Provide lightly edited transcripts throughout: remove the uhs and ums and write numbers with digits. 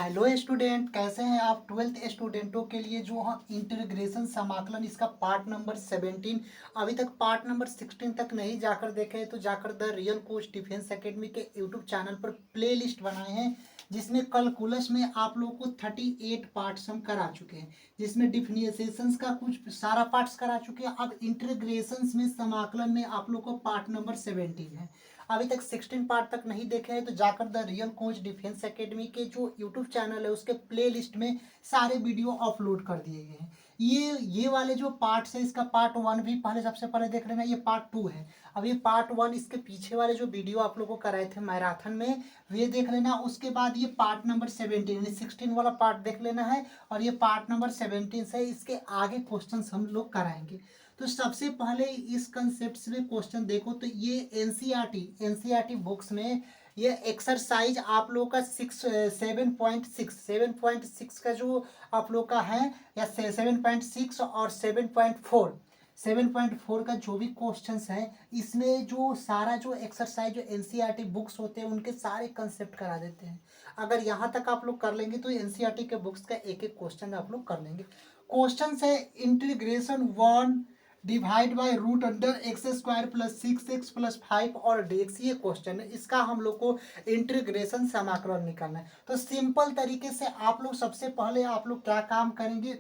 Hello student, कैसे हैं आप। ट्वेल्थ स्टूडेंटों के लिए जो हम इंटीग्रेशन समाकलन इसका पार्ट नंबर 17 अभी तक पार्ट नंबर 16 तक नहीं जाकर देखे हैं तो जाकर the real coach defence academy के यूट्यूब चैनल पर प्ले लिस्ट बनाए हैं, जिसमें कैलकुलस में आप लोगों को 38 पार्ट्स हम करा चुके हैं, जिसमें डिफरेंशिएशंस का कुछ सारा पार्ट्स करा चुके हैं। अब इंटीग्रेशंस में समाकलन में आप लोग को पार्ट नंबर 17 है। अभी तक 16 पार्ट तक नहीं देखे हैं तो जाकर the real coach defence academy के जो यूट्यूब चैनल है उसके प्ले लिस्ट में सारे वीडियो अपलोड कर दिए गए हैं। ये वाले जो पार्ट्स है, इसका पार्ट 1 भी पहले सबसे पहले देख लेना, ये पार्ट 2 है। अब ये पार्ट 1, इसके पीछे वाले जो वीडियो आप लोगों को कराए थे मैराथन में, वे देख लेना। उसके बाद ये पार्ट नंबर 17 यानी 16 वाला पार्ट देख लेना है, और ये पार्ट नंबर 17 से इसके आगे क्वेश्चन हम लोग कराएंगे। तो सबसे पहले इस कंसेप्ट में क्वेश्चन देखो, तो ये एनसीईआरटी बुक्स में ये एक्सरसाइज आप लोग का 7.6 का जो आप लोग का है, या 7.6 और 7.4 का जो भी क्वेश्चंस है, इसमें जो सारा जो एक्सरसाइज जो एनसीईआरटी बुक्स होते हैं उनके सारे कंसेप्ट करा देते हैं। अगर यहाँ तक आप लोग कर लेंगे तो एनसीईआरटी के बुक्स का एक एक क्वेश्चन आप लोग कर लेंगे। क्वेश्चन है integration 1 divide by root under x square plus 6x plus 5 और dx, ये क्वेश्चन है। इसका हम लोग को इंटीग्रेशन समाकलन निकालना है। तो सिंपल तरीके से आप लोग सबसे पहले आप लोग क्या काम करेंगे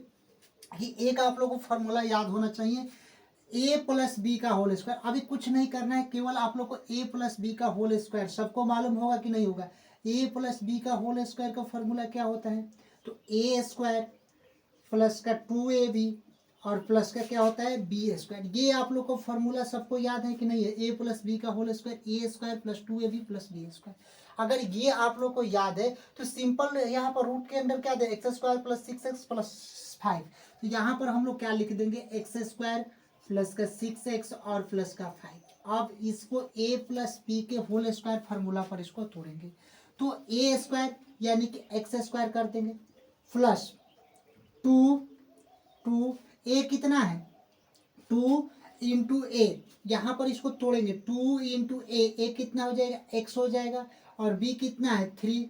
कि एक आप लोग को फॉर्मूला याद होना चाहिए, ए प्लस बी का होल स्क्वायर। अभी कुछ नहीं करना है, केवल आप लोग को ए प्लस बी का होल स्क्वायर सबको मालूम होगा कि नहीं होगा। ए प्लस बी का होल स्क्वायर का फॉर्मूला क्या होता है, तो ए स्क्वायर प्लस का 2ab और प्लस का क्या होता है बी स्क्वायर। ये आप लोग को फॉर्मूला सबको याद है कि नहीं है, ए प्लस बी का whole square, A square plus 2ab plus B square. अगर ये आप लोग को याद है तो सिंपल यहाँ पर रूट के अंदर क्या दे, X square plus 6x plus 5, तो यहाँ पर हम लोग क्या लिख देंगे, एक्स स्क्वायर प्लस का 6x और प्लस का 5। अब इसको ए प्लस बी के होल स्क्वायर फार्मूला पर इसको तोड़ेंगे, तो ए स्क्वायर यानी कि एक्स स्क्वायर कर देंगे प्लस 2 ए कितना है 2 इंटू ए, यहाँ पर इसको तोड़ेंगे 2 इंटू ए कितना हो जाएगा x हो जाएगा, और b कितना है 3,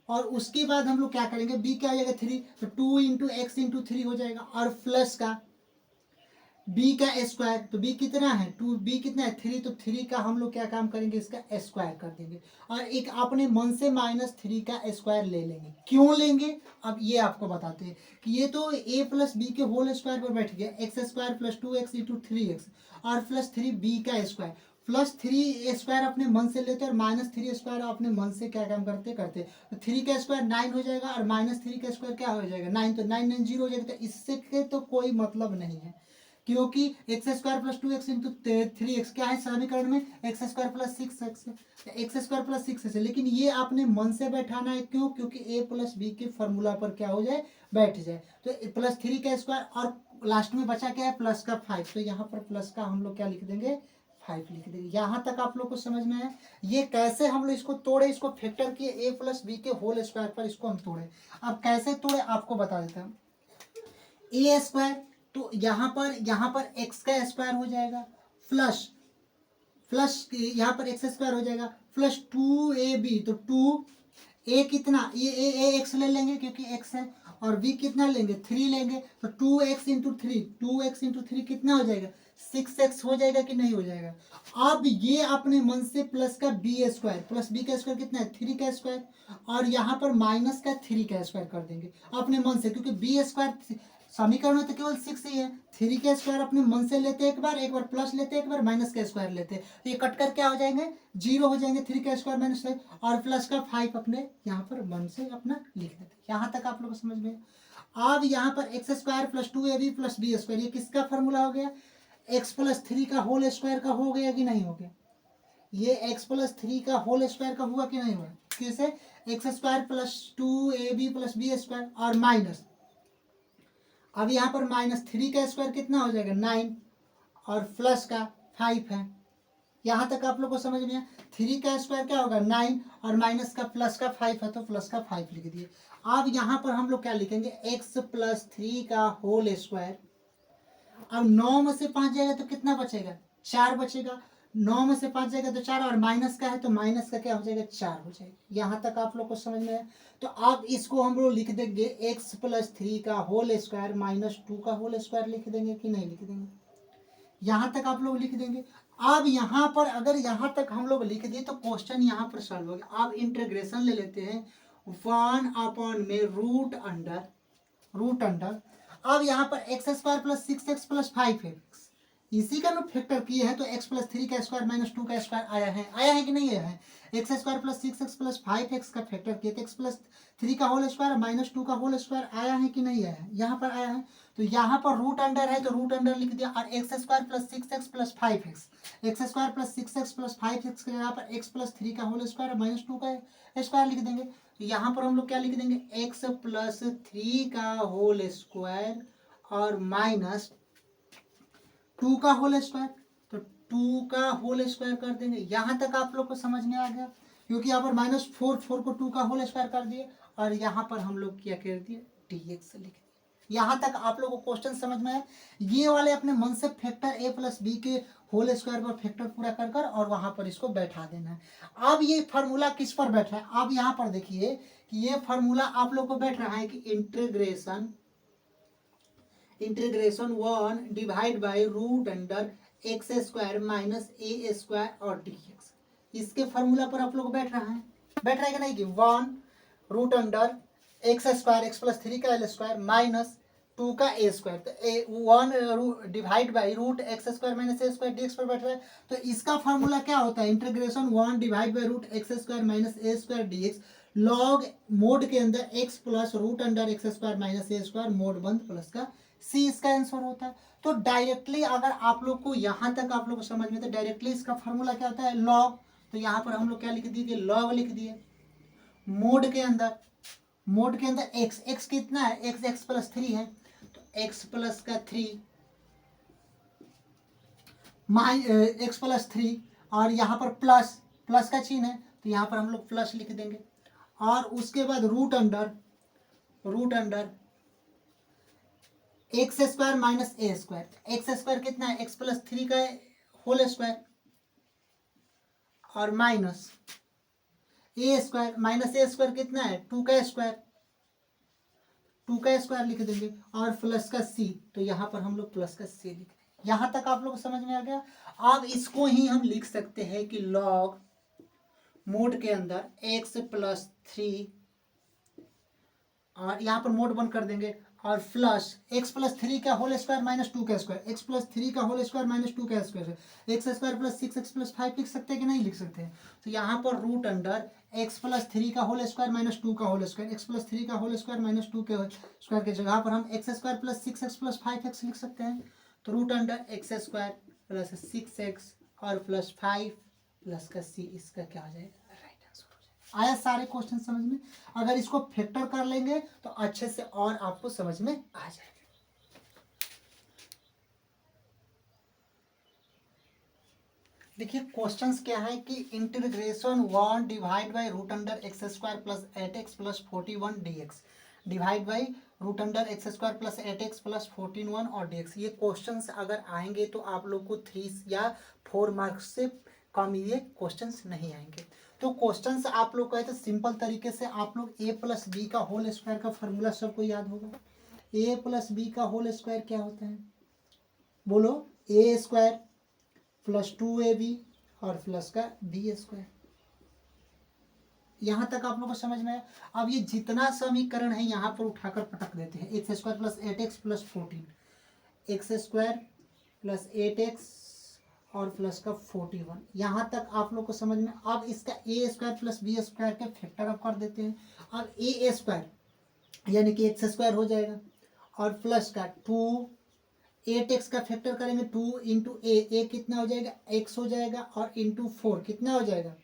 और उसके बाद हम लोग क्या करेंगे, b क्या हो जाएगा 3, तो 2 इंटू एक्स इंटू 3 हो जाएगा, और प्लस का b का स्क्वायर, तो b कितना है 2, b कितना है 3, तो 3 का हम लोग क्या काम करेंगे, इसका स्क्वायर कर देंगे, और एक अपने मन से -3 का स्क्वायर ले लेंगे। क्यों लेंगे, अब ये आपको बताते हैं कि ये तो a प्लस बी के होल स्क्वायर पर बैठ गया, x square plus 2x into 3x और प्लस 3b का स्क्वायर, प्लस 3 स्क्वायर अपने मन से लेते और -3 स्क्वायर अपने मन से क्या काम करते तो 3 का स्क्वायर 9 हो जाएगा, और -3 का स्क्वायर क्या हो जाएगा 9, तो 9 9 0 हो जाएगा। तो इससे के तो कोई मतलब नहीं है, क्योंकि x square plus 2x into 3x क्या है समीकरण में, x square plus 6x, x square plus 6x है, लेकिन ये आपने मन से बैठाना है। क्यों, क्योंकि a प्लस बी के फॉर्मूला पर क्या हो जाए, बैठ जाए। तो प्लस 3 का स्क्वायर और लास्ट में बचा क्या है प्लस का 5, तो यहाँ पर प्लस का हम लोग क्या लिख देंगे 5 लिख देंगे। यहाँ तक आप लोग को समझ में आया। ये कैसे हम लोग इसको तोड़े, इसको फैक्टर किए a प्लस बी के होल स्क्वायर पर इसको हम तोड़े। अब कैसे तोड़े आपको बता देता हूँ। ए स्क्वायर, तो यहाँ पर एक्स का स्क्वायर हो जाएगा, प्लस यहाँ पर एक्स स्क्वायर हो जाएगा प्लस 2ab, तो 2a कितना, ये एक्स ले लेंगे क्योंकि एक्स है, और b कितना लेंगे 3 लेंगे, तो 2x इंटू 3 कितना हो जाएगा 6x हो जाएगा कि नहीं हो जाएगा। अब ये अपने मन से प्लस का बी स्क्वायर, प्लस बी का स्क्वायर कितना है 3 का स्क्वायर, और यहाँ पर माइनस का 3 का स्क्वायर कर देंगे अपने मन से, क्योंकि बी स्क्वायर समीकरण में तो केवल 6 ही है। 3 का स्क्वायर अपने मन से लेते एक बार प्लस लेते एक बार माइनस का स्क्वायर लेते, तो ये कट कर क्या हो जाएंगे 0 हो जाएंगे, 3 का स्क्वायर माइनस और प्लस का 5 अपने यहाँ पर मन से अपना लिख देते। यहाँ तक आप लोग को समझ में। अब यहाँ पर x square plus 2ab plus B square, ये किसका फॉर्मूला हो गया, एक्स प्लस 3 का होल स्क्वायर का हो गया कि नहीं हो गया। ये एक्स प्लस 3 का होल स्क्वायर का हुआ कि नहीं हुआ, कैसे, x square plus 2ab plus B square और माइनस, अब यहाँ पर -3 का स्क्वायर कितना हो जाएगा 9, और प्लस का 5 है। यहाँ तक आप लोग को समझ में आया। 3 का स्क्वायर क्या होगा 9, और माइनस का प्लस का 5 है, तो प्लस का 5 लिख दिए। अब यहाँ पर हम लोग क्या लिखेंगे, x प्लस 3 का होल स्क्वायर। अब 9 में से 5 जाएगा तो कितना बचेगा 4 बचेगा, 9 में से 5 जाएगा तो 4, और माइनस का है तो माइनस का क्या हो जाएगा, 4 हो जाएगा। यहाँ तक आप लोग को समझ में आया। तो अब इसको हम लोग लिख देंगे x+3 का होल स्क्वायर माइनस 2 का होल स्क्वायर लिख देंगे कि नहीं लिख देंगे, यहाँ तक आप लोग लिख देंगे। अब यहाँ पर अगर यहाँ तक हम लोग लिख दिए तो क्वेश्चन यहाँ पर सॉल्व हो गया। अब इंटीग्रेशन ले लेते हैं 1 में रूट अंडर अब यहाँ पर x² + 6x + 5x इसी का ना फैक्टर किए हैं तो x+3 का स्क्वायर माइनस 2 का स्क्वायर आया है कि नहीं आया है। x² + 6x + 5x का फैक्टर किए तो x+3 का होल स्क्वायर माइनस 2 का होल स्क्वायर आया है कि नहीं आया है, यहाँ पर आया है। तो यहाँ पर रूट अंडर है तो रूट अंडर लिख दिया, और x² + 6x + 5x x² + 6x + 5x के जगह पर x+3 का होल स्क्वायर माइनस 2 का स्क्वायर लिख देंगे। तो यहाँ पर हम लोग क्या लिख देंगे, x+3 का होल स्क्वायर और माइनस 2 का होल स्क्वायर, तो 2 का होल स्क्वायर कर देंगे। यहाँ तक आप लोग को समझ में आ गया, क्योंकि यहाँ पर -4 को 2 का होल स्क्वायर कर दिए, और यहाँ पर हम लोग क्या कर दिए, dx लिख दिए। यहाँ तक आप लोगों को क्वेश्चन समझ में आया। ये वाले अपने मन से फैक्टर a+b के होल स्क्वायर पर फैक्टर पूरा कर और वहां पर इसको बैठा देना है। अब ये फार्मूला किस पर बैठ रहा है, अब यहाँ पर देखिए कि ये फार्मूला आप लोग को बैठ रहा है कि integration 1 divide by root under x² minus a² और dx, इसके फार्मूला पर आप लोग बैठ रहा है कि नहीं, कि 1 रूट अंडर x² x+3 का l² माइनस 2 का a², तो 1 divide by root x² minus a² dx पर बैठ रहा है। तो इसका फार्मूला क्या होता है, integration 1 divide by root x² minus a² dx log mod के अंदर x plus root under x² minus a² mod बंद प्लस का सी इसका आंसर होता है। तो डायरेक्टली अगर आप लोग को यहाँ तक आप लोग को समझ में, तो डायरेक्टली इसका फार्मूला क्या होता है, लॉग। तो यहाँ पर हम लोग क्या लिख दिए, लॉग लिख दिए। मोड के अंदर x कितना है, x+3 है, तो x+3 x+3 और यहाँ पर प्लस का चिन्ह है, तो यहाँ पर हम लोग प्लस लिख देंगे। और उसके बाद root under x² minus a², x² कितना है, x+3 का होल स्क्वायर और माइनस a² माइनस a² कितना है, 2 का स्क्वायर लिख देंगे, और प्लस का c, तो यहाँ पर हम लोग प्लस का c लिख देंगे। यहाँ तक आप लोग समझ में आ गया। अब इसको ही हम लिख सकते हैं कि लॉग मोड के अंदर x+3 और यहाँ पर मोड बंद कर देंगे, और प्लस x+3 का होल स्क्वायर माइनस 2 का स्क्वायर, x+3 का होल स्क्वायर माइनस 2 का स्क्वायर, x² + 6x + 5 लिख सकते हैं कि नहीं लिख सकते हैं। तो यहाँ पर रूट अंडर x+3 का होल स्क्वायर माइनस 2 का होल स्क्वायर, x+3 का होल स्क्वायर माइनस 2 के स्क्वायर की जगह पर हम x² + 6x + 5x लिख सकते हैं। तो रूट अंडर x² + 6x और प्लस 5 प्लस का c, इसका क्या हो जाएगा, आया सारे क्वेश्चन समझ में। अगर इसको फैक्टर कर लेंगे तो अच्छे से और आपको समझ में आ जाएगा। देखिए क्वेश्चंस क्या है कि integration 1 divide by root under x² + 8x + 41 dx divide by root under x² + 8x + 41 और dx। ये क्वेश्चंस अगर आएंगे तो आप लोग को 3 या 4 मार्क्स से कम ये क्वेश्चंस नहीं आएंगे। तो क्वेश्चंस आप लोग कहे तो सिंपल तरीके से आप लोग a+b का होल स्क्वायर का फॉर्मूला सबको याद होगा। a+b का होल स्क्वायर क्या होता है, बोलो, a² + 2ab और प्लस का b²। यहाँ तक आप लोग को समझ में आया। अब ये जितना समीकरण है यहाँ पर उठाकर पटक देते हैं, x² + 8x + 14, x² + 8x और प्लस का 41, यहाँ तक आप लोग को समझ में। अब इसका a² + b² के फैक्टर अप कर देते हैं। अब a² यानी कि x² हो जाएगा, और प्लस का 2 8x का फैक्टर करेंगे 2 × a कितना हो जाएगा, x हो जाएगा, और इंटू 4 कितना हो जाएगा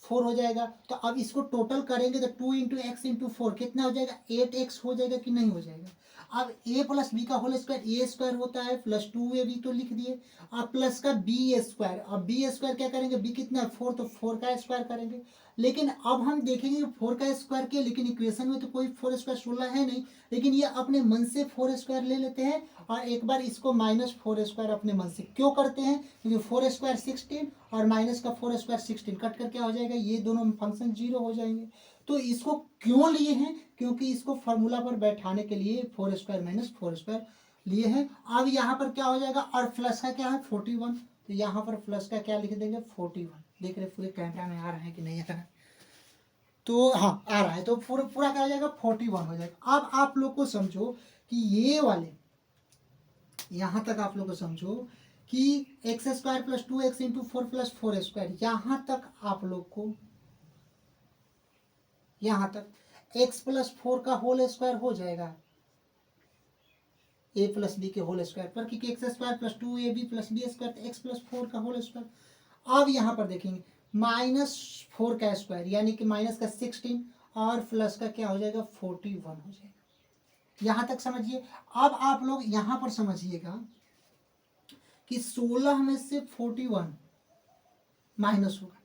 4 हो जाएगा। तो अब इसको टोटल करेंगे तो 2 इंटू एक्स इंटू 4 कितना हो जाएगा, 8x हो जाएगा कि नहीं हो जाएगा। अब a प्लस बी का होल स्क्वायर ए स्क्वायर होता है प्लस 2ab तो लिख दिए, अब प्लस का बी स्क्वायर, अब बी स्क्वायर क्या करेंगे, बी कितना है 4 तो 4 का स्क्वायर करेंगे। लेकिन अब हम देखेंगे 4 का स्क्वायर किया, लेकिन इक्वेशन में तो कोई 4 स्क्वायर 16 है नहीं, लेकिन ये अपने मन से 4 स्क्वायर ले लेते हैं और एक बार इसको -4 स्क्वायर अपने मन से क्यों करते हैं, क्योंकि 4 स्क्वायर 16 और माइनस का 4 स्क्वायर 16 कट कर क्या हो जाएगा, ये दोनों फंक्शन 0 हो जाएंगे। तो इसको क्यों लिए हैं, क्योंकि इसको फॉर्मूला पर बैठाने के लिए 4 स्क्वायर -4 स्क्वायर लिए हैं। अब यहाँ पर क्या हो जाएगा, और प्लस का क्या है 41, तो यहाँ पर प्लस का क्या लिख देंगे 41। देख रहे पूरे कैमरा में आ रहा है कि नहीं आ रहा है, तो हाँ आ रहा है, तो पूरा पूरा क्या हो जाएगा 41 हो जाएगा। अब आप लोग को समझो कि ये वाले यहाँ तक आप लोग को समझो कि x square plus 2x into 4 plus 4 square, यहाँ तक आप लोग को, यहाँ तक x प्लस 4 का होल स्क्वायर हो जाएगा a प्लस बी के होल स्क्वायर पर, क्योंकि x square plus 2ab plus B square तो x प्लस 4 का होल स्क्वायर। अब यहाँ पर देखेंगे -4 का स्क्वायर यानी कि माइनस का 16 और प्लस का क्या हो जाएगा 41 हो जाएगा। यहाँ तक समझिए। अब आप लोग यहाँ पर समझिएगा कि 16 में से 41 माइनस होगा,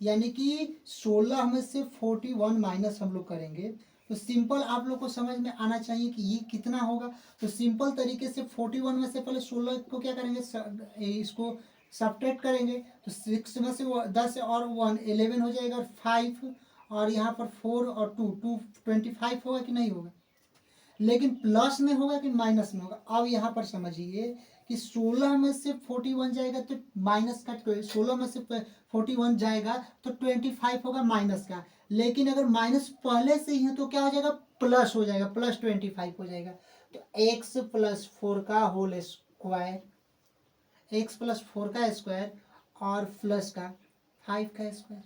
यानी कि 16 में से 41 माइनस हम लोग करेंगे तो सिंपल आप लोग को समझ में आना चाहिए कि ये कितना होगा। तो सिंपल तरीके से 41 में से पहले 16 को क्या करेंगे, इसको सब्ट्रैक्ट करेंगे तो 6 में से 10 और 1 11 हो जाएगा और 5 और यहाँ पर 4 और 2 25 होगा कि नहीं होगा, लेकिन प्लस में होगा कि माइनस में होगा। अब यहाँ पर समझिए कि 16 में से 41 जाएगा तो माइनस का, 16 में से 41 जाएगा तो 25 होगा माइनस का, लेकिन अगर माइनस पहले से ही है तो क्या हो जाएगा प्लस हो जाएगा, प्लस 25 हो जाएगा। तो x प्लस 4 का होल स्क्वायर, x प्लस 4 का स्क्वायर और प्लस का 5 का स्क्वायर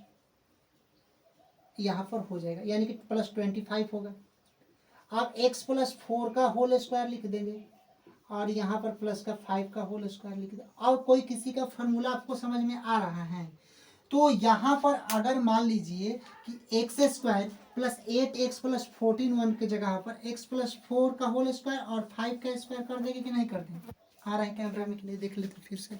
यहाँ पर हो जाएगा, यानी कि प्लस 25 होगा। आप x प्लस 4 का होल स्क्वायर लिख देंगे और यहाँ पर प्लस का 5 का होल स्क्वायर लिख देंगे। और कोई किसी का फॉर्मूला आपको समझ में आ रहा है तो यहाँ पर अगर मान लीजिए कि x square plus 8x plus 14 की जगह पर x प्लस 4 का होल स्क्वायर और 5 का स्क्वायर कर देंगे कि नहीं कर देंगे। आ रहा है कैमरा में कि नहीं, देख लेते फिर से।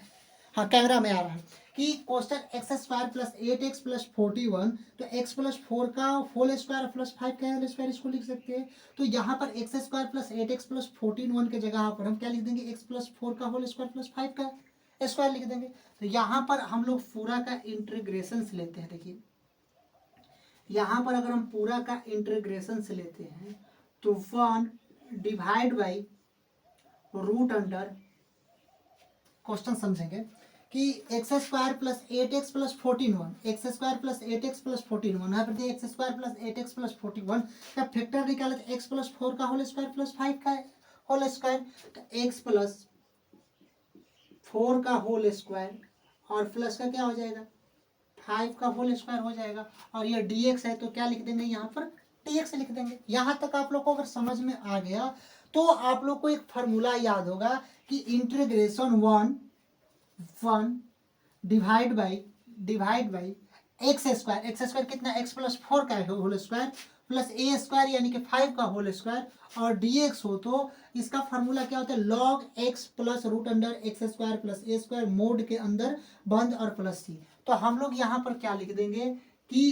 हाँ कैमरा में आ रहा है कि question x square plus 8x plus 41, तो x प्लस 4 का होल स्क्वायर प्लस 5 का होल स्क्वायर इसको लिख सकते हैं। तो यहाँ पर x square plus 8x plus 14 के जगह पर हम क्या लिख देंगे, x प्लस 4 का होल स्क्वायर प्लस 5 का स्क्वायर लिख देंगे। तो यहाँ पर हम लोग पूरा का इंटीग्रेशन से लेते हैं। देखिए यहाँ पर अगर हम पूरा का इंटीग्रेशन से लेते हैं तो 1 divide by root under, question समझेंगे कि x square plus 8x plus 14 x square plus 8x plus 14 यहाँ पर x square plus 8x plus 41 का फैक्टर निकाले तो x प्लस 4 का होल स्क्वायर प्लस 5 का होल स्क्वायर, तो x प्लस 4 का होल स्क्वायर और प्लस का क्या हो जाएगा 5 का होल स्क्वायर हो जाएगा। और ये dx है तो क्या लिख देंगे यहाँ पर dx लिख देंगे। यहाँ तक आप लोग को अगर समझ में आ गया तो आप लोग को एक फार्मूला याद होगा कि integration 1 divide by x square कितना x प्लस 4 का whole square plus a square यानी कि 5 का होल स्क्वायर और dx हो तो इसका फार्मूला क्या होता है log x plus root under x square plus a square mod के अंदर बंद और प्लस c। तो हम लोग यहाँ पर क्या लिख देंगे कि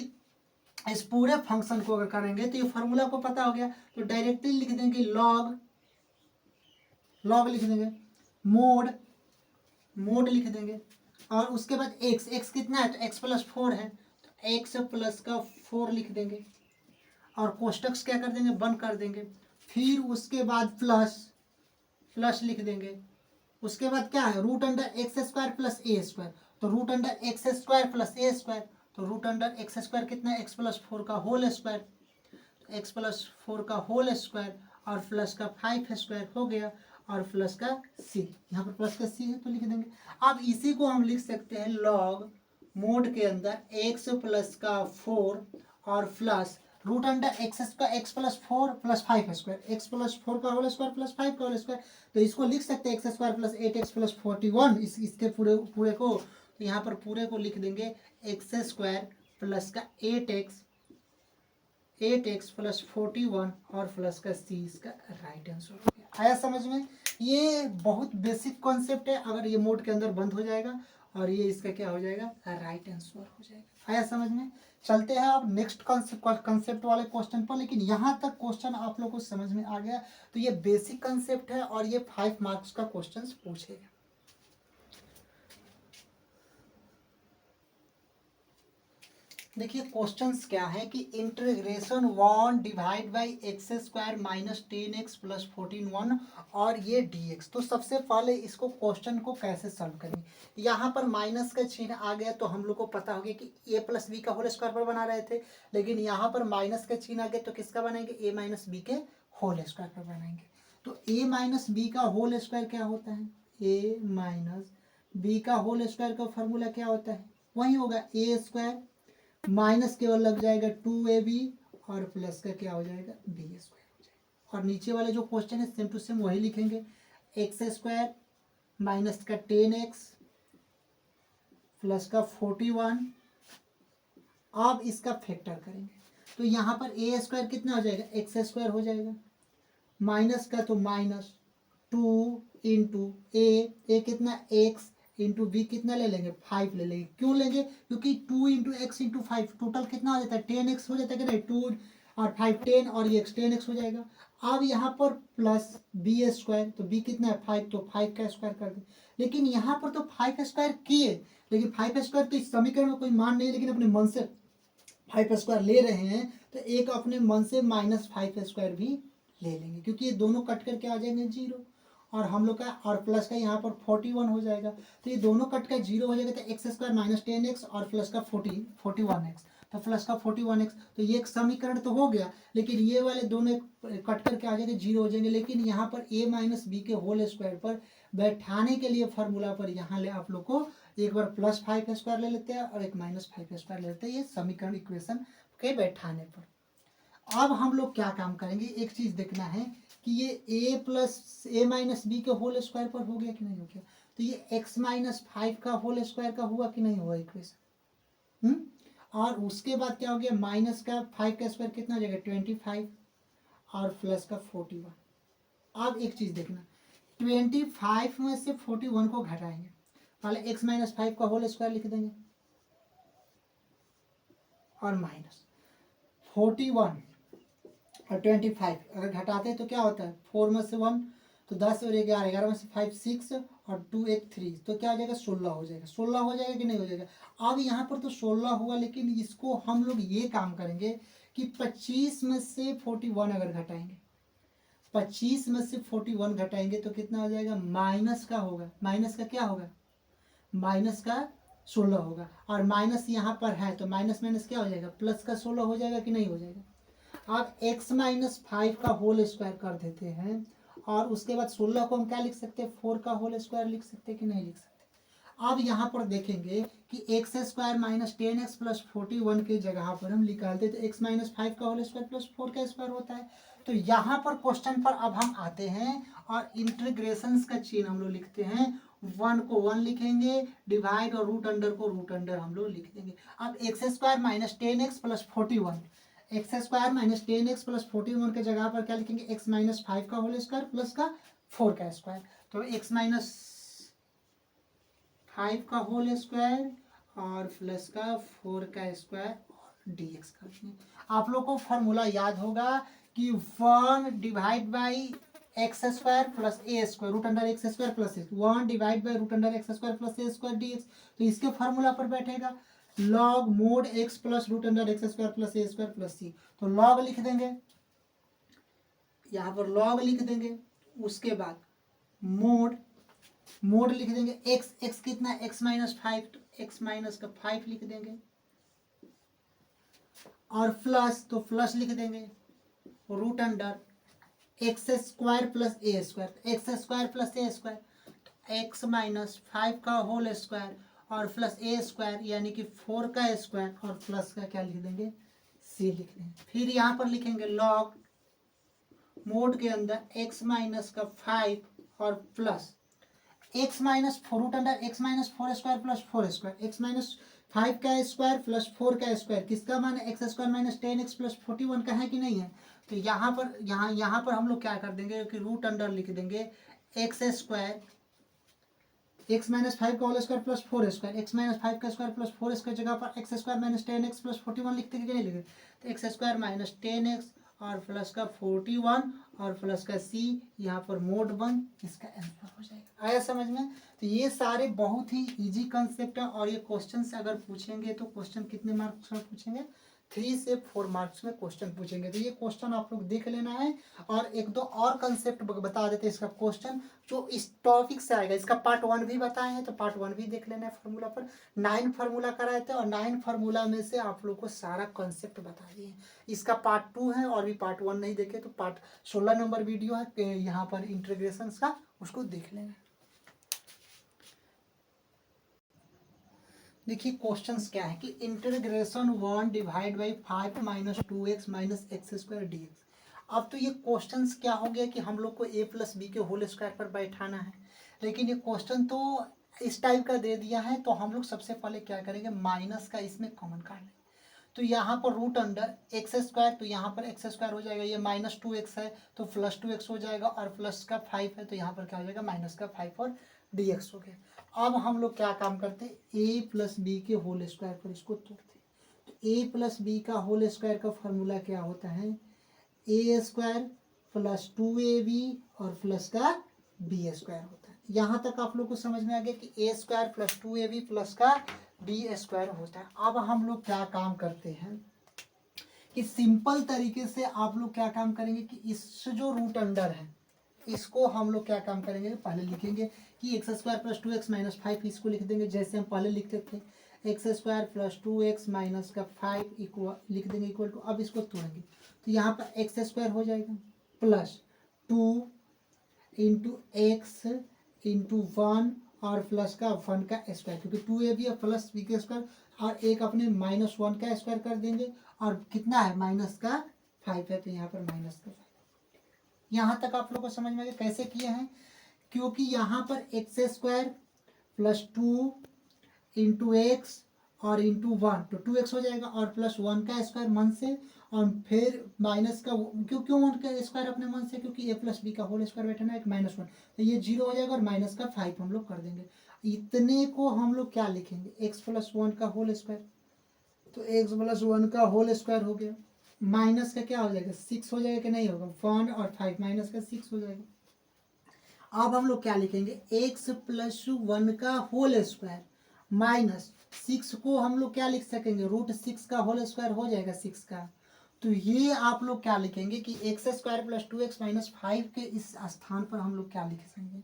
इस पूरे फंक्शन को अगर करेंगे तो ये फार्मूला को पता हो गया तो डायरेक्टली लिख देंगे लॉग लिख देंगे, मोड लिख देंगे और उसके बाद x कितना है तो x प्लस 4 है तो x प्लस का 4 लिख देंगे और कोष्टक क्या कर देंगे बंद कर देंगे। फिर उसके बाद प्लस लिख देंगे। उसके बाद क्या है root under x square plus A square, तो root under x square plus A square, तो रूट अंडर एक्स स्क्वायर कितना है एक्स प्लस 4 का होल स्क्वायर, एक्स प्लस 4 का होल स्क्वायर और प्लस का 5 स्क्वायर हो गया और प्लस का सी, यहाँ पर प्लस का सी है तो लिख देंगे। अब इसी को हम लिख सकते हैं लॉग मोड के अंदर एक्स प्लस का 4 और plus root under x plus 4 plus 5 square, x plus 4 का होल स्क्वायर प्लस 5 का होल स्क्वायर, तो इसको लिख सकते हैं x square plus 8x plus 41 इसके पूरे को, तो यहाँ पर पूरे को लिख देंगे एक्स स्क्वायर प्लस का 8x प्लस 41 और प्लस का सी इसका राइट आंसर हो गया। आया समझ में? ये बहुत बेसिक कॉन्सेप्ट है, अगर ये मोड के अंदर बंद हो जाएगा और ये इसका क्या हो जाएगा, राइट आंसर हो जाएगा। आया समझ में? चलते हैं अब नेक्स्ट कंसेप्ट वाले क्वेश्चन पर। लेकिन यहाँ तक क्वेश्चन आप लोगों को समझ में आ गया तो ये बेसिक कंसेप्ट है और ये 5 मार्क्स का क्वेश्चन पूछेगा। देखिए क्वेश्चंस क्या है कि integration 1 divide by x square minus 10x plus 14 और ये dx। तो सबसे पहले इसको क्वेश्चन को कैसे सॉल्व करेंगे। यहाँ पर माइनस का चिन्ह आ गया तो हम लोग को पता हो गया कि a प्लस बी का होल स्क्वायर पर बना रहे थे, लेकिन यहाँ पर माइनस का चिन्ह आ गया तो किसका बनाएंगे, a माइनस बी के होल स्क्वायर पर बनाएंगे। तो a माइनस बी का होल स्क्वायर क्या होता है, a माइनस बी का होल स्क्वायर का फॉर्मूला क्या होता है, वही होगा a स्क्वायर माइनस केवल लग जाएगा 2ab और प्लस का क्या हो जाएगा, बी स्क्वायर हो जाएगा। और नीचे वाले जो क्वेश्चन है सेम टू सेम वही लिखेंगे, एक्स स्क्वायर माइनस का 10x प्लस का 41। अब इसका फैक्टर करेंगे तो यहाँ पर ए स्क्वायर कितना हो जाएगा, एक्स स्क्वायर हो जाएगा, माइनस का तो माइनस 2 इंटू ए कितना एक्स इंटू बी कितना ले लेंगे, 5 ले लेंगे। क्यों लेंगे, क्योंकि 2 इंटू एक्स इंटू 5 टोटल कितना हो जाता है, 10x हो जाता है कि नहीं, 2 और 5 10 और ये एक्स 10x हो जाएगा। अब यहाँ पर प्लस बी स्क्वायर, तो बी कितना है 5, तो 5 का स्क्वायर कर दे। लेकिन यहाँ पर तो 5 स्क्वायर किए, लेकिन 5 स्क्वायर तो इस समीकरण में कोई मान नहीं, लेकिन अपने मन से 5 स्क्वायर ले रहे हैं तो एक अपने मन से माइनस 5 स्क्वायर भी ले लेंगे, क्योंकि ये दोनों कट करके आ जाएंगे 0 और हम लोग का और प्लस का यहाँ पर 41 हो जाएगा। तो ये दोनों कट का 0 हो जाएगा तो एक्स स्क्वायर माइनस 10x और प्लस का 41x, तो प्लस का 41x। तो ये एक समीकरण तो हो गया, लेकिन ये वाले दोनों कट करके आ जाएंगे 0 हो जाएंगे। लेकिन यहाँ पर a माइनस बी के होल स्क्वायर पर बैठाने के लिए फॉर्मूला पर यहाँ ले आप लोग को एक बार प्लस 5 स्क्वायर ले लेते हैं और एक माइनस 5 स्क्वायर ले लेते हैं, ये समीकरण इक्वेशन के बैठाने पर। अब हम लोग क्या काम करेंगे, एक चीज देखना है कि ये a माइनस बी के होल स्क्वायर पर हो गया कि नहीं हो गया। तो ये x माइनस 5 का होल स्क्वायर का हुआ कि नहीं हुआ इक्वेशन। और उसके बाद क्या हो गया, माइनस का 5 का स्क्वायर कितना हो जाएगा 25 और प्लस का 41। अब एक चीज देखना, 25 में से 41 को घटाएंगे, पहले x माइनस 5 का होल स्क्वायर लिख देंगे और माइनस 41 और 25 अगर घटाते हैं तो क्या होता है, 4 में से 1 तो 10 और 11, 11 में से 5 6 और 2 1 3, तो क्या हो जाएगा 16 हो जाएगा। 16 हो जाएगा कि नहीं हो जाएगा। अब यहाँ पर तो 16 हुआ, लेकिन इसको हम लोग ये काम करेंगे कि 25 में से 41 अगर घटाएंगे, 25 में से 41 घटाएंगे तो कितना हो जाएगा, माइनस का होगा, माइनस का क्या होगा, माइनस का 16 होगा। और माइनस यहाँ पर है तो माइनस माइनस क्या हो जाएगा, प्लस का 16 हो जाएगा कि नहीं हो जाएगा। अब x माइनस 5 का होल स्क्वायर कर देते हैं और उसके बाद 16 को हम क्या लिख सकते हैं, 4 का होल स्क्वायर लिख सकते हैं कि नहीं लिख सकते। अब यहाँ पर देखेंगे कि x square minus 10x plus 41 के जगह पर हम निकालते तो x माइनस 5 का होल स्क्वायर प्लस 4 का स्क्वायर होता है। तो यहाँ पर क्वेश्चन पर अब हम आते हैं और इंटीग्रेशन का चिन्ह हम लोग लिखते हैं, 1 को 1 लिखेंगे, डिवाइड और रूट अंडर को रूट अंडर हम लोग लिख देंगे। अब x square minus 10x plus 41, x square minus 10x plus 41 के जगह पर क्या लिखेंगे, x माइनस 5 का होल स्क्वायर प्लस का 4 का स्क्वायर। तो x माइनस 5 का होल स्क्वायर और प्लस का 4 का स्क्वायर और dx का। आप लोग को फॉर्मूला याद होगा कि 1 divide by x square plus A square root under x square plus 1 divide by root under x square plus A square dx। तो इसके फॉर्मूला पर बैठेगा log mod X plus root under x square plus A square plus C. तो log लिख देंगे, यहाँ पर log लिख देंगे, उसके बाद मोड लिख देंगे, एक्स कितना है, एक्स माइनस 5, तो एक्स माइनस का 5 लिख देंगे और प्लस तो प्लस लिख देंगे root under x square plus A square, X square plus A square, x minus 5 का होल स्क्वायर और प्लस ए स्क्वायर यानी कि 4 का स्क्वायर और प्लस का क्या लिख देंगे, सी लिख देंगे। फिर यहाँ पर लिखेंगे लॉग मोड के अंदर एक्स माइनस का 5 और plus x minus 4 root under x minus 4 square plus 4 square, x minus 5 का स्क्वायर प्लस 4 का स्क्वायर किसका मान है, x square minus 10x plus 41 का है कि नहीं है। तो यहाँ पर हम लोग क्या कर देंगे कि रूट अंडर लिख देंगे एक्स स्क्वायर एक्स माइनस 5 का whole square plus 4 square, x minus 5 का स्क्वायर प्लस 4 स्क्वायर जगह पर x square minus 10x plus 41 लिखते कि नहीं लिखे। तो एक्स स्क्वायर माइनस 10x और प्लस का 41 और प्लस का c यहाँ पर मोड 1 इसका आंसर हो जाएगा। आया समझ में। तो ये सारे बहुत ही इजी कंसेप्ट है और ये क्वेश्चन से अगर पूछेंगे तो क्वेश्चन कितने मार्क्स में पूछेंगे, 3 से 4 मार्क्स में क्वेश्चन पूछेंगे। तो ये क्वेश्चन आप लोग देख लेना है और एक दो और कंसेप्ट बता देते हैं इसका क्वेश्चन जो इस टॉपिक से आएगा। इसका पार्ट 1 भी बताए हैं तो पार्ट 1 भी देख लेना है। फार्मूला पर 9 फार्मूला कराए थे और 9 फार्मूला में से आप लोग को सारा कंसेप्ट बता दिए। इसका पार्ट 2 है और भी पार्ट 1 नहीं देखे तो पार्ट 16 नंबर वीडियो है यहाँ पर इंटीग्रेशन का, उसको देख लेना। देखिए क्वेश्चंस क्या है कि integration 1 divide by 5 minus 2x minus x square D x. अब तो ये क्वेश्चंस क्या हो गया कि हम लोग को a प्लस बी के होल स्क्वायर पर बैठाना है, लेकिन ये क्वेश्चन तो इस टाइप का दे दिया है। तो हम लोग सबसे पहले क्या करेंगे, माइनस का इसमें कॉमन काट लेंगे। तो यहाँ पर रूट अंडर एक्स स्क्वायर, तो यहाँ पर एक्स स्क्वायर हो जाएगा, ये माइनस 2x है तो प्लस 2x हो जाएगा और प्लस का 5 है तो यहाँ पर क्या हो जाएगा माइनस का 5 और dx हो गया। अब हम लोग क्या काम करते हैं, a प्लस बी के होल स्क्वायर पर इसको तोड़ते हैं। तो a प्लस बी का होल स्क्वायर का फॉर्मूला क्या होता है, a स्क्वायर प्लस 2ab और प्लस का बी स्क्वायर होता है। यहाँ तक आप लोग को समझ में आ गया कि a square plus 2ab plus का बी स्क्वायर होता है। अब हम लोग क्या काम करते हैं कि सिंपल तरीके से आप लोग क्या काम करेंगे कि इस जो रूट अंडर है इसको हम लोग क्या काम करेंगे, पहले लिखेंगे कि x square plus 2x minus 5 इसको लिख देंगे जैसे हम पहले लिखते थे, x square plus 2x minus का 5 इक्वल लिख देंगे इक्वल टू। अब इसको तोड़ेंगे तो यहाँ पर एक्स स्क्वायर हो जाएगा प्लस 2 इंटू एक्स इंटू 1 और प्लस का 1 का स्क्वायर, क्योंकि 2ab है प्लस बी का स्क्वायर और एक अपने माइनस 1 का स्क्वायर कर देंगे और कितना है माइनस का 5 है तो यहाँ पर माइनस का 5। यहाँ तक आप लोग को समझ में आ गया कैसे किए हैं, क्योंकि यहाँ पर x square plus 2 into x और इंटू 1 तो 2x हो जाएगा और प्लस 1 का स्क्वायर मन से और फिर माइनस का क्यों 1 का स्क्वायर अपने मन से, क्योंकि a प्लस बी का होल स्क्वायर बैठना है एक माइनस 1 तो ये 0 हो जाएगा और माइनस का 5 हम लोग कर देंगे। इतने को हम लोग क्या लिखेंगे, x प्लस 1 का होल स्क्वायर, तो x प्लस 1 का होल स्क्वायर हो गया, माइनस का क्या हो जाएगा 6 हो जाएगा कि नहीं होगा, 1 और 5 माइनस का 6 हो जाएगा। अब हम लोग क्या लिखेंगे, x प्लस 1 का होल स्क्वायर माइनस 6 को हम लोग क्या लिख सकेंगे, रूट 6 का होल स्क्वायर हो जाएगा 6 का। तो ये आप लोग क्या लिखेंगे कि x square plus 2x minus 5 के इस स्थान पर हम लोग क्या लिख सकेंगे,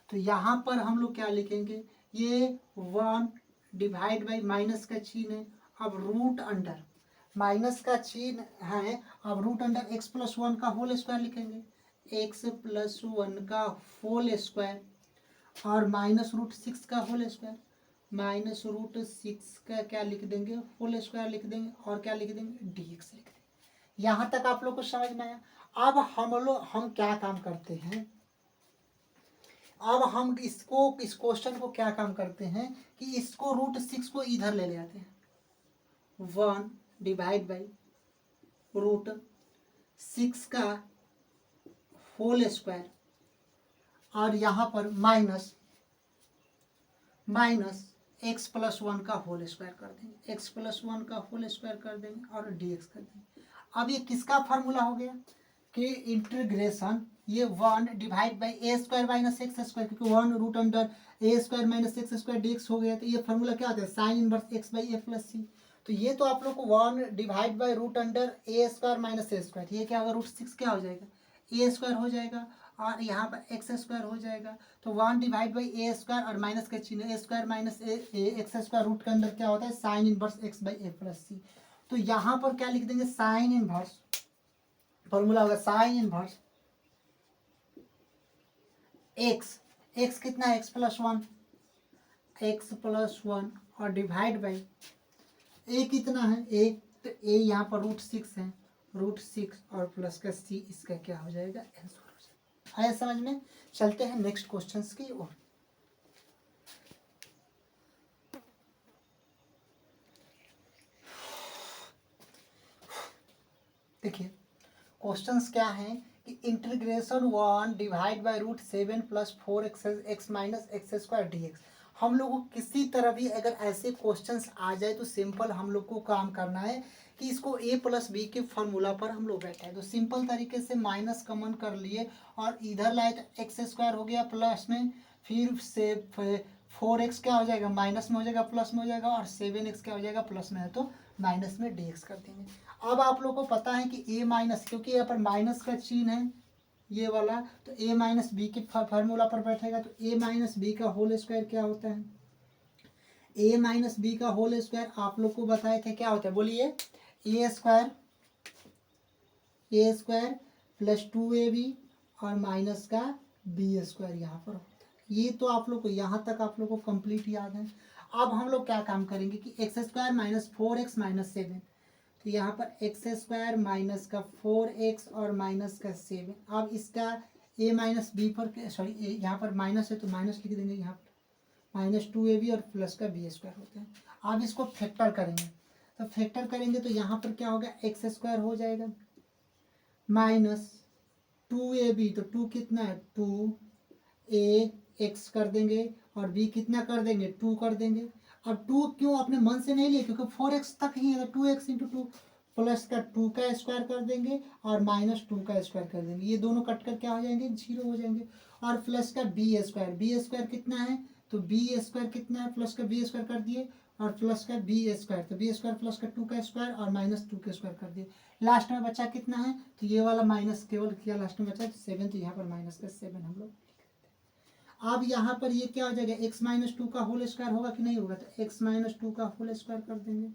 तो यहाँ पर हम लोग क्या लिखेंगे, ये 1 डिवाइड बाई माइनस का चिन्ह है, अब रूट अंडर माइनस का चिन्ह है, अब रूट अंडर एक्स प्लस 1 का होल स्क्वायर लिखेंगे, एक्स प्लस 1 का होल स्क्वायर और माइनस रूट 6 का होल स्क्वायर, माइनस रूट 6 का क्या लिख देंगे होल स्क्वायर लिख देंगे और क्या लिख देंगे dx लिख देंगे। यहाँ तक आप लोग को समझ में आया। अब हम क्या काम करते हैं, अब हम इस क्वेश्चन को क्या काम करते हैं कि इसको रूट 6 को इधर ले आते हैं, 1 डिवाइड बाई रूट 6 का होल स्क्वायर और यहाँ पर माइनस एक्स प्लस 1 का होल स्क्वायर कर देंगे, एक्स प्लस 1 का होल स्क्वायर कर देंगे और dx कर देंगे। अब ये किसका फार्मूला हो गया कि इंटीग्रेशन ये 1 divide by A square minus x square, क्योंकि 1 root under A square minus x square dx हो गया। तो ये फार्मूला क्या होता है, sine inverse X by A plus C. तो ये तो आप लोग को 1 divide by root under A square minus A square, ये क्या होगा रूट 6 क्या हो जाएगा ए स्क्वायर हो जाएगा और यहाँ पर एक्स स्क्वायर हो जाएगा। तो 1 डिवाइड बाई ए स्क्वायर और माइनस का चिन्ह A square minus x square root के अंदर क्या होता है sine inverse X by A plus C. तो यहाँ पर क्या लिख देंगे साइन इनवर्स, फॉर्मूला होगा साइन इनवर्स एक्स कितना है एक्स प्लस 1 और डिवाइड बाई ए कितना है ए, तो ए यहाँ पर रूट 6 है, रूट 6 और प्लस का सी, इसका क्या हो जाएगा आंसर हो जाएगा। आया समझ में। चलते हैं नेक्स्ट क्वेश्चंस की ओर। देखिए क्वेश्चंस क्या हैं कि integration 1 divide by root 7 plus 4 x minus x square D x. हम लोग को किसी तरह भी अगर ऐसे क्वेश्चंस आ जाए तो सिंपल हम लोग को काम करना है कि इसको a प्लस बी के फॉर्मूला पर हम लोग बैठे हैं। तो सिंपल तरीके से माइनस कॉमन कर लिए और इधर लाए तो एक्स स्क्वायर हो गया प्लस में, फिर से 4x क्या हो जाएगा माइनस में हो जाएगा प्लस में हो जाएगा, और 7x क्या हो जाएगा प्लस में है तो माइनस में dx कर देंगे। अब आप लोग को पता है कि a माइनस, क्योंकि यहाँ पर माइनस का चिन्ह है ये वाला, तो a माइनस बी के फार्मूला पर बैठेगा। तो a माइनस बी का होल स्क्वायर क्या होता है, a माइनस बी का होल स्क्वायर आप लोग को बताए थे क्या होता है, बोलिए ए स्क्वायर प्लस 2ab और माइनस का बी स्क्वायर यहाँ पर होता है। ये तो आप लोग को यहाँ तक आप लोग को कंप्लीट याद है। अब हम लोग क्या काम करेंगे कि x square minus 4x minus 7, तो यहाँ पर एक्स स्क्वायर माइनस का 4x और माइनस का 7। अब इसका a माइनस बी पर सॉरी यहाँ पर माइनस है तो माइनस लिख देंगे, यहाँ पर माइनस 2ab और प्लस का बी स्क्वायर होता है। अब इसको फैक्टर करेंगे, तो फैक्टर करेंगे तो यहाँ पर क्या होगा एक्स स्क्वायर हो जाएगा माइनस 2ab, तो 2 कितना है 2ax कर देंगे और b कितना कर देंगे 2 कर देंगे। अब 2 क्यों अपने मन से नहीं लिए, क्योंकि 4x तक ही है, तो 2x इंटू 2 प्लस का 2 का स्क्वायर कर देंगे और माइनस 2 का स्क्वायर कर देंगे। ये दोनों कट कर क्या हो जाएंगे 0 हो जाएंगे। और प्लस का बी स्क्वायर कितना है, तो बी स्क्वायर कितना है प्लस का बी स्क्वायर कर दिए और प्लस का बी स्क्वायर, तो बी स्क्वायर प्लस का 2 का स्क्वायर और माइनस 2 का स्क्वायर कर दिए। लास्ट में बचा कितना है, तो ये वाला माइनस केवल क्या लास्ट में बचा है 7, तो यहाँ पर माइनस का 7 हम लोग। अब यहाँ पर ये क्या हो जाएगा x माइनस 2 का होल स्क्वायर होगा कि नहीं होगा, तो x माइनस 2 का होल स्क्वायर कर देंगे।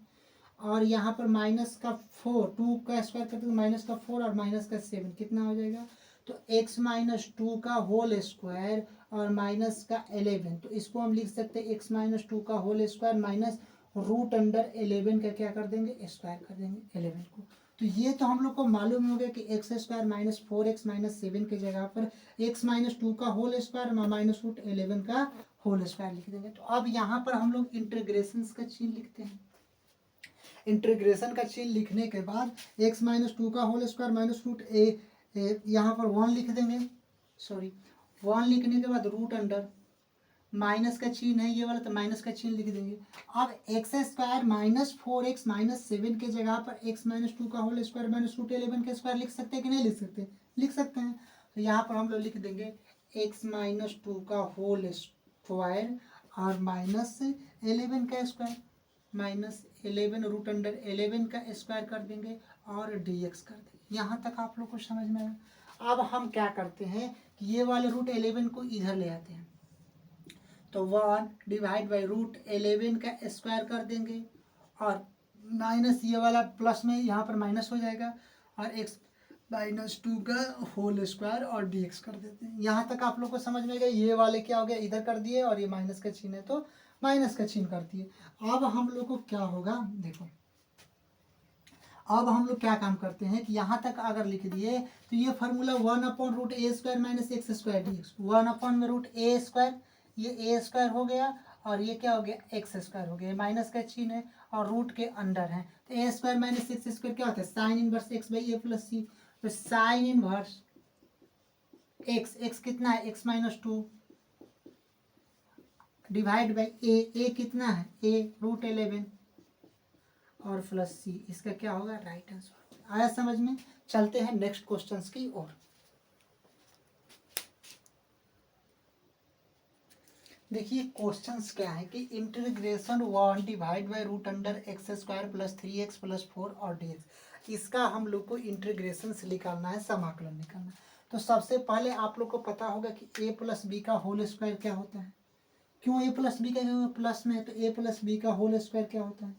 और यहाँ पर माइनस का 4, 2 का स्क्वायर करते हैं माइनस का 4 और माइनस का 7 कितना हो जाएगा, तो x माइनस 2 का होल स्क्वायर और माइनस का 11, तो इसको हम लिख सकते हैं x माइनस 2 का whole square minus root under 11 का क्या कर देंगे स्क्वायर कर देंगे 11 को। तो ये तो हम लोग को मालूम हो गया कि x square minus 4x minus 7 की जगह पर x माइनस 2 का होल स्क्वायर माइनस रूट 11 का होल स्क्वायर लिख देंगे। तो अब यहाँ पर हम लोग इंटीग्रेशन का चिन्ह लिखते हैं। इंटीग्रेशन का चिन्ह लिखने के बाद x माइनस 2 का होल स्क्वायर माइनस रूट यहाँ पर 1 लिख देंगे, सॉरी 1 लिखने के बाद रूट अंडर माइनस का चिन्ह है ये वाला, तो माइनस का चिन्ह लिख देंगे। अब x square minus 4x minus 7 के जगह पर x माइनस 2 का होल स्क्वायर माइनस रूट 11 का स्क्वायर लिख सकते हैं कि नहीं लिख सकते, लिख सकते हैं। तो यहाँ पर हम लोग लिख देंगे x माइनस 2 का होल स्क्वायर और माइनस 11 का स्क्वायर माइनस 11 रूट अंडर 11 का स्क्वायर कर देंगे और dx कर देंगे। यहाँ तक आप लोग को समझ में आया। अब हम क्या करते हैं कि ये वाले रूट 11 को इधर ले आते हैं, तो 1 डिवाइड बाई रूट 11 का स्क्वायर कर देंगे और माइनस ये वाला प्लस में यहाँ पर माइनस हो जाएगा और x माइनस 2 का होल स्क्वायर और dx कर देते हैं। यहाँ तक आप लोग को समझ में गया। ये वाले क्या हो गया इधर कर दिए और ये माइनस का चिन्ह है तो माइनस का चिन्ह कर दिए। अब हम लोग को क्या होगा देखो, अब हम लोग क्या काम करते हैं कि यहाँ तक अगर लिख दिए तो ये formula 1 upon root A square minus x square D X, 1 upon में रूट ए स्क्वायर, ये ए स्क्वायर हो गया और ये क्या हो गया एक्स स्क्वायर हो गया, माइनस का चिन्ह है और रूट के अंडर है। तो A square minus x square क्या होता है sine inverse X by A plus C, तो साइन इनवर्स एक्स, एक्स कितना है X minus 2 divide by A कितना है ए रूट 11 और प्लस सी, इसका क्या होगा राइट आंसर। आया समझ में। चलते हैं नेक्स्ट क्वेश्चंस की ओर। देखिए क्वेश्चंस क्या है कि integration 1 divide by root under x square plus 3x plus 4 और dx, इसका हम लोग को इंटीग्रेशन से निकालना है, समाकलन निकालना है। तो सबसे पहले आप लोग को पता होगा कि a प्लस बी का होल स्क्वायर क्या होता है, क्यों a प्लस बी का प्लस में है तो a प्लस बी का होल स्क्वायर क्या होता है,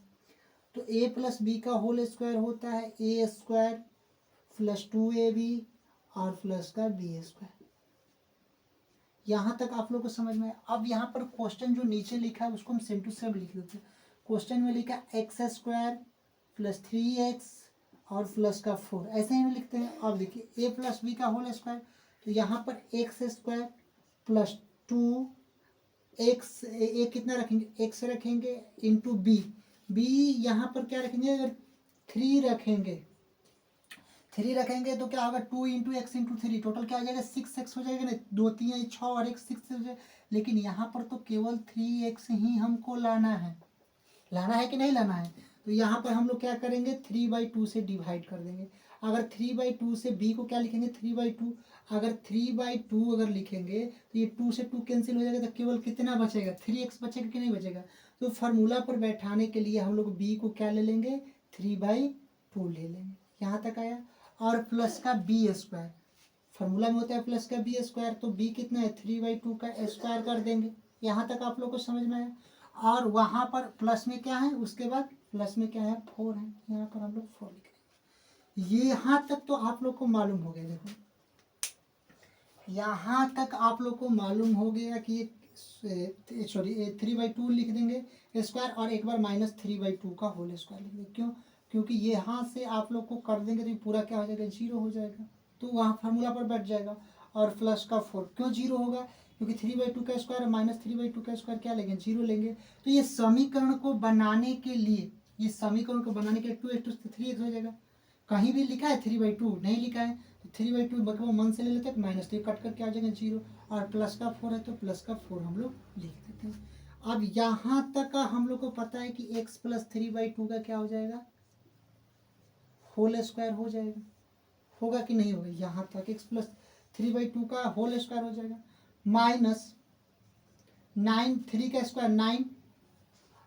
तो a प्लस बी का होल स्क्वायर होता है a स्क्वायर प्लस 2ab और प्लस का बी स्क्वायर। यहाँ तक आप लोग को समझ में। अब यहाँ पर क्वेश्चन जो नीचे लिखा है उसको हम सेम टू सेम लिख देते हैं। क्वेश्चन में लिखा एक्स स्क्वायर प्लस 3x और प्लस का 4, ऐसे ही हम लिखते हैं। अब देखिए a प्लस बी का होल स्क्वायर, तो यहाँ पर x square plus 2x, a कितना रखेंगे x रखेंगे इंटू बी, बी यहाँ पर क्या रखेंगे अगर 3 रखेंगे 3 रखेंगे तो क्या होगा 2 इंटू एक्स इंटू 3 टोटल क्या हो जाएगा 6x हो जाएगा ना, 2 3 6 और 1 6 हो जाएगा। लेकिन यहाँ पर तो केवल 3x ही हमको लाना है कि नहीं लाना है। तो यहाँ पर हम लोग क्या करेंगे 3/2 से डिवाइड कर देंगे। अगर 3/2 से b को क्या लिखेंगे 3/2, अगर 3/2 अगर लिखेंगे तो ये 2 से 2 कैंसिल हो जाएगा तो केवल कितना बचेगा 3x बचेगा कि नहीं बचेगा। तो फार्मूला पर बैठाने के लिए हम लोग b को क्या ले लेंगे 3/2 ले लेंगे। यहाँ तक आया। और प्लस का b स्क्वायर, फार्मूला में होता है प्लस का b स्क्वायर, तो b कितना है 3/2 का स्क्वायर कर देंगे। यहाँ तक आप लोग को समझ में आया। और वहाँ पर प्लस में क्या है, उसके बाद प्लस में क्या है 4 है, यहाँ पर हम लोग 4 लिखेंगे। ये यहाँ तक तो आप लोग को मालूम हो गया। देखो यहाँ तक आप लोग को मालूम हो गया कि ये सॉरी 3/2 लिख देंगे स्क्वायर और एक बार -3/2 का होल स्क्वायर लिख देंगे। क्यों, क्योंकि ये यहाँ से आप लोग को कर देंगे तो ये पूरा क्या हो जाएगा 0 हो जाएगा, तो वहाँ फार्मूला पर बैठ जाएगा। और प्लस का 4 क्यों 0 होगा, क्योंकि 3/2 का स्क्वायर -3/2 का स्क्वायर क्या लेंगे 0 लेंगे। तो ये समीकरण को बनाने के लिए 2x 3x हो जाएगा। कहीं भी लिखा है 3/2 नहीं लिखा है, 3/2 बकवा मन से ले लेते हैं -3 कट करके आ जाएगा 0। और प्लस का 4 है तो प्लस का 4 हम लोग लिख देते हैं। अब यहाँ तक हम लोग को पता है कि x + 3/2 का क्या हो जाएगा होल स्क्वायर हो जाएगा। होगा कि नहीं होगा, यहाँ तक x + 3/2 का होल स्क्वायर हो जाएगा। -9 3 का स्क्वायर 9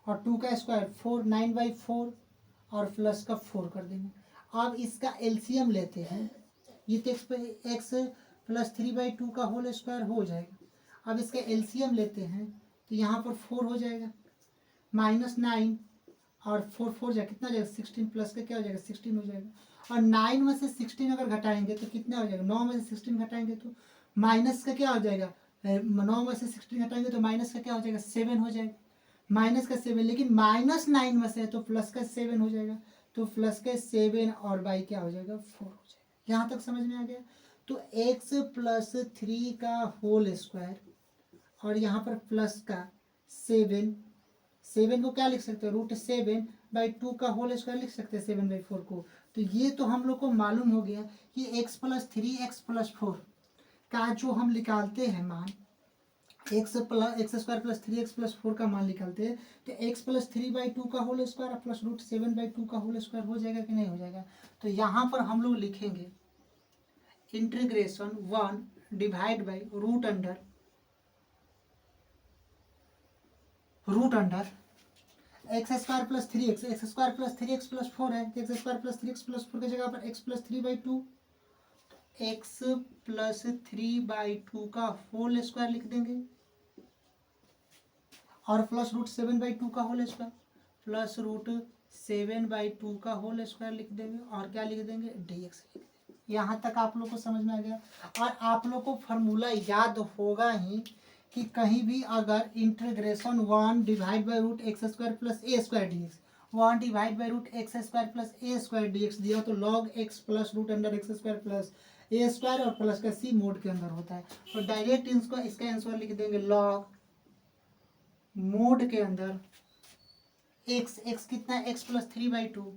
और 2 का स्क्वायर 4 9/4 और प्लस का 4 कर देंगे। अब इसका एलसीएम लेते हैं, ये तो x + 3/2 का होल स्क्वायर हो जाएगा। अब इसका एलसीएम लेते हैं तो यहाँ पर 4 हो जाएगा, -9 और 4 4 जाएगा कितना जाएगा 16 प्लस का क्या हो जाएगा 16 हो जाएगा। और 9 में से 16 अगर घटाएंगे तो कितना हो जाएगा 9 में से 16 घटाएंगे तो माइनस का क्या हो जाएगा 9 में से 16 घटाएंगे तो माइनस का क्या हो जाएगा 7 हो जाएगा, माइनस का 7। लेकिन -9 में से है तो प्लस का 7 हो जाएगा, तो प्लस का 7 और बाई क्या हो जाएगा 4 हो जाएगा। यहाँ तक समझ में आ गया। तो x + 3 का होल स्क्वायर और यहाँ पर प्लस का 7 को क्या लिख सकते हैं √7/2 का होल स्क्वायर लिख सकते हैं 7/4 को। तो ये तो हम लोग को मालूम हो गया कि x + 3x + 4 का जो हम निकालते हैं मान x² + 3x + 4 का मान निकालते हैं तो x + 3/2 का होल स्क्वायर प्लस √7/2 का होल स्क्वायर हो जाएगा कि नहीं हो जाएगा। तो यहाँ पर हम लोग लिखेंगे integration 1 divide by root under x² + 3x x² + 3x + 4 है, x² + 3x + 4 की जगह पर x + 3/2 x + 3/2 का होल स्क्वायर लिख देंगे और प्लस √7/2 का होल स्क्वायर प्लस √7/2 का होल स्क्वायर लिख देंगे और क्या लिख देंगे dx लिख देंगे। यहाँ तक आप लोग को समझ में आ गया। और आप लोग को फार्मूला याद होगा ही कि कहीं भी अगर integration 1 divide by √x² + a² dx 1 divide by √x² + a² dx दिया तो log x plus √x² + a² और प्लस का c मोड के अंदर होता है। तो डायरेक्ट इसका आंसर लिख देंगे log मोड के अंदर x कितना है x + 3/2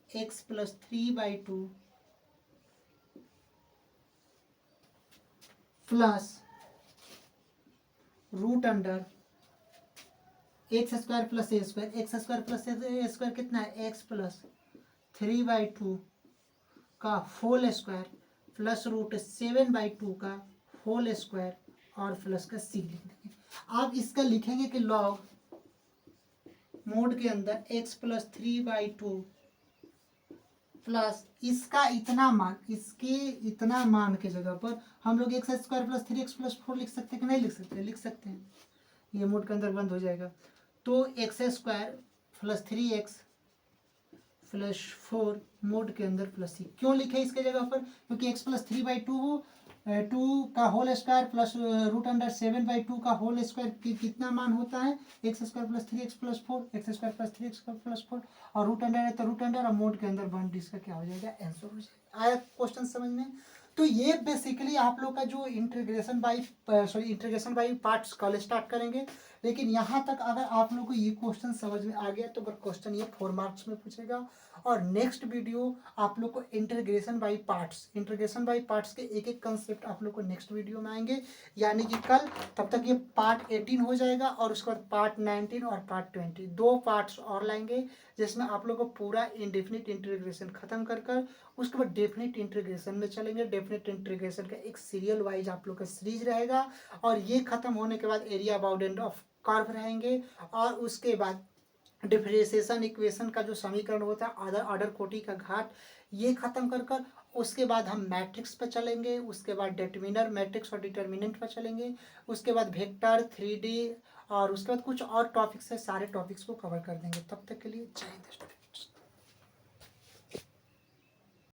x + 3/2 plus √x² + a² x² + a² कितना है x + 3/2 का होल स्क्वायर प्लस √7/2 का होल स्क्वायर और प्लस का c लिख देंगे। अब इसका लिखेंगे कि log मोड के अंदर x + 3/2 प्लस इसका इतना मान, इसके इतना मान के जगह पर हम लोग x² + 3x + 4 लिख सकते हैं कि नहीं लिख सकते, लिख सकते हैं। ये मोड के अंदर बंद हो जाएगा तो x² + 3x + 4 मोड के अंदर प्लस c क्यों लिखे इसके जगह पर, क्योंकि x + 3/2 2 का होल स्क्वायर प्लस √7/2 का होल स्क्वायर कितना मान होता है x² + 3x + 4 x² + 3x + 4 और रूट अंडर है तो रूट अंडर और मोड के अंदर बंद इसका क्या हो जाएगा आंसर हो जाएगा। आया क्वेश्चन समझ में। तो ये बेसिकली आप लोग का जो इंटीग्रेशन बाई पार्ट्स कल स्टार्ट करेंगे। लेकिन यहाँ तक अगर आप लोग को ये क्वेश्चन समझ में आ गया तो अगर क्वेश्चन ये 4 मार्क्स में पूछेगा। और नेक्स्ट वीडियो आप लोग को इंटीग्रेशन बाई पार्ट्स के एक एक कंसेप्ट आप लोग को नेक्स्ट वीडियो में आएंगे, यानी कि कल। तब तक ये पार्ट 18 हो जाएगा और उसके बाद पार्ट 19 और पार्ट 20 दो पार्ट्स और लाएंगे, जिसमें आप लोग को पूरा इंडेफिनिट इंटीग्रेशन खत्म कर कर उसके बाद डेफिनिट इंटीग्रेशन में चलेंगे। डेफिनिट इंटीग्रेशन का एक सीरियल वाइज आप लोग का सीरीज रहेगा, और ये खत्म होने के बाद एरिया बाउंडेड ऑफ कर्व रहेंगे, और उसके बाद डिफरेंशिएशन इक्वेशन का जो समीकरण होता है आर्डर आर्डर कोटि का घाट, ये खत्म कर कर उसके बाद हम मैट्रिक्स पर चलेंगे, उसके बाद डिटरमिनर मैट्रिक्स और डिटर्मिनेंट पर चलेंगे, उसके बाद वेक्टर 3D, और उसके बाद कुछ और टॉपिक्स है, सारे टॉपिक्स को कवर कर देंगे। तब तक के लिए जय हिंद स्टूडेंट्स।